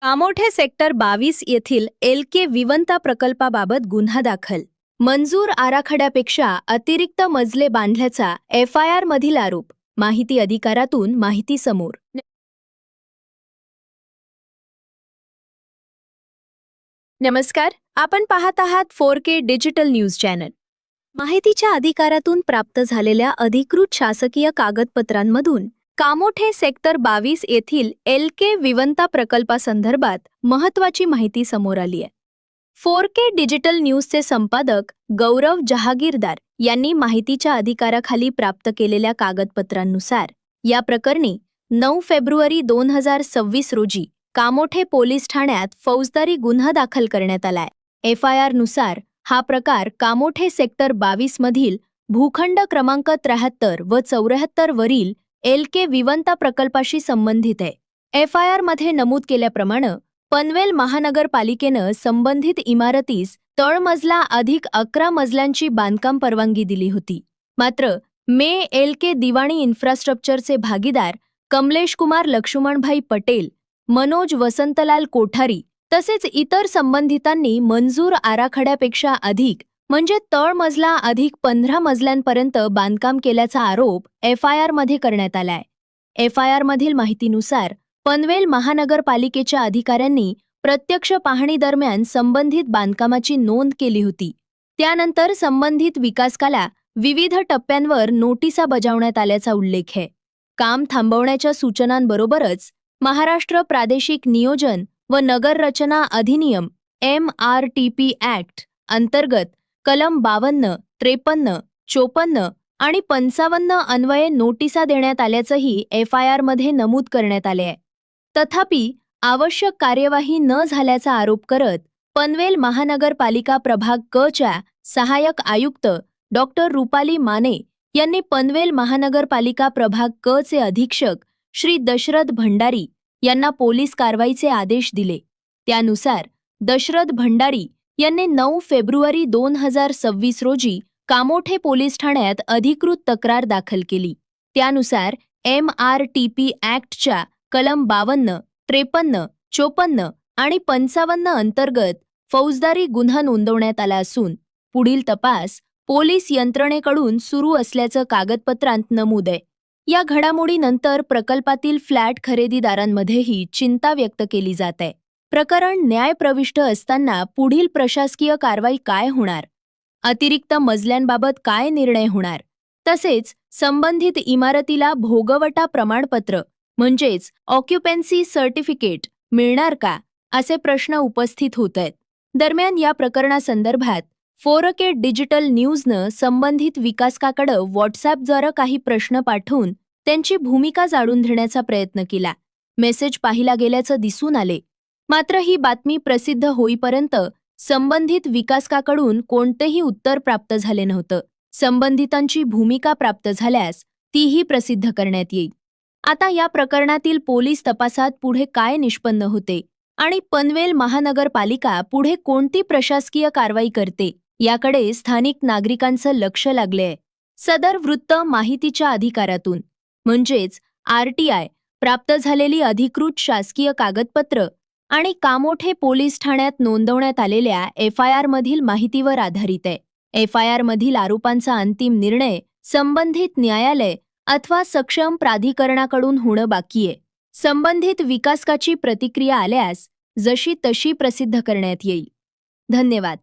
Kamothe sector 22 येथील LK विवंता प्रकल्पाबाबत गुन्हा दाखल. मंजूर आराखड्यापेक्षा अतिरिक्त मजले बांधल्याचा FIR मधील आरोप. माहिती अधिकारातून माहिती समोर. नमस्कार, आपण पाहत आहात 4K डिजिटल न्यूज चॅनल. माहितीच्या अधिकारातून प्राप्त झालेल्या अधिकृत शासकीय कागदपत्रांमधून कामोठे सेक्टर 22 येथील LK विवंता प्रकल्पासंदर्भात महत्त्वाची माहिती समोर आली आहे. 4K डिजिटल न्यूजचे संपादक गौरव जहागीरदार यांनी माहितीच्या अधिकाराखाली प्राप्त केलेल्या कागदपत्रांनुसार या प्रकरणी 9 फेब्रुवारी 2026 रोजी कामोठे पोलीस ठाण्यात फौजदारी गुन्हा दाखल करण्यात आलाय. FIR नुसार हा प्रकार कामोठे सेक्टर 22 मधील भूखंड क्रमांक 73 व 74 वरील LK विवंता प्रकल्पाशी संबंधित आहे. FIR मध्ये नमूद केल्याप्रमाणे पनवेल महानगरपालिकेनं संबंधित इमारतीस तळमजला अधिक 11 मजल्यांची बांधकाम परवानगी दिली होती. मात्र LK दिवाणी इन्फ्रास्ट्रक्चरचे भागीदार कमलेश कुमार लक्ष्मणभाई पटेल, मनोज वसंतलाल कोठारी तसेच इतर संबंधितांनी मंजूर आराखड्यापेक्षा अधिक म्हणजे तळमजला अधिक 15 मजल्यांपर्यंत बांधकाम केल्याचा आरोप FIR मध्ये करण्यात आलाय. FIR मधील माहितीनुसार पनवेल महानगरपालिकेच्या अधिकाऱ्यांनी प्रत्यक्ष पाहणी दरम्यान संबंधित बांधकामाची नोंद केली होती. त्यानंतर संबंधित विकासकाला विविध टप्प्यांवर नोटिसा बजावण्यात आल्याचा उल्लेख आहे. काम थांबवण्याच्या सूचनांबरोबरच महाराष्ट्र प्रादेशिक नियोजन व नगररचना अधिनियम MRTP ॲक्ट अंतर्गत कलम 52, 53, 54 आणि 55 अन्वये नोटिसा देण्यात आल्याचंही FIR मध्ये नमूद करण्यात आले आहे. तथापि आवश्यक कार्यवाही न झाल्याचा आरोप करत पनवेल महानगरपालिका प्रभाग क च्या सहाय्यक आयुक्त डॉ. रुपाली माने यांनी पनवेल महानगरपालिका प्रभाग क चे अधीक्षक श्री दशरथ भंडारी यांना पोलीस कारवाईचे आदेश दिले. त्यानुसार दशरथ भंडारी यांनी 9 फेब्रुवारी 2026 रोजी कामोठे पोलीस ठाण्यात अधिकृत तक्रार दाखल केली. त्यानुसार MRTP ॲक्टच्या कलम 52, 53, 54 आणि 55 अंतर्गत फौजदारी गुन्हा नोंदवण्यात आला असून पुढील तपास पोलीस यंत्रणेकडून सुरू असल्याचं कागदपत्रांत नमूद आहे. या घडामोडीनंतर प्रकल्पातील फ्लॅट खरेदीदारांमध्येही चिंता व्यक्त केली जात आहे. प्रकरण न्यायप्रविष्ट असताना पुढील प्रशासकीय कारवाई काय होणार, अतिरिक्त मजल्यांबाबत काय निर्णय होणार, तसेच संबंधित इमारतीला भोगवटा प्रमाणपत्र म्हणजेच ऑक्युपन्सी सर्टिफिकेट मिळणार का, असे प्रश्न उपस्थित होत आहेत. दरम्यान या प्रकरणासंदर्भात 4K डिजिटल न्यूजनं संबंधित विकासकाकडे व्हॉट्सॲपद्वारे काही प्रश्न पाठवून त्यांची भूमिका जाणून घेण्याचा प्रयत्न केला. मेसेज पाहिला गेल्याचं दिसून आले. मात्र ही बातमी प्रसिद्ध होईपर्यंत संबंधित विकासकाकडून कोणतेही उत्तर प्राप्त झाले नव्हतं. संबंधितांची भूमिका प्राप्त झाल्यास तीही प्रसिद्ध करण्यात येईल. आता या प्रकरणातील पोलीस तपासात पुढे काय निष्पन्न होते आणि पनवेल महानगरपालिका पुढे कोणती प्रशासकीय कारवाई करते याकडे स्थानिक नागरिकांचं लक्ष लागले आहे. सदर वृत्त माहितीच्या अधिकारातून म्हणजेच RTI प्राप्त झालेली अधिकृत शासकीय कागदपत्र आणि कामोठे पोलीस ठाण्यात नोंदवण्यात आलेल्या FIR मधील माहितीवर आधारित आहे. FIR मधील आरोपांचा अंतिम निर्णय संबंधित न्यायालय अथवा सक्षम प्राधिकरणाकडून होणं बाकी आहे. संबंधित विकासकाची प्रतिक्रिया आल्यास जशी तशी प्रसिद्ध करण्यात येईल. धन्यवाद.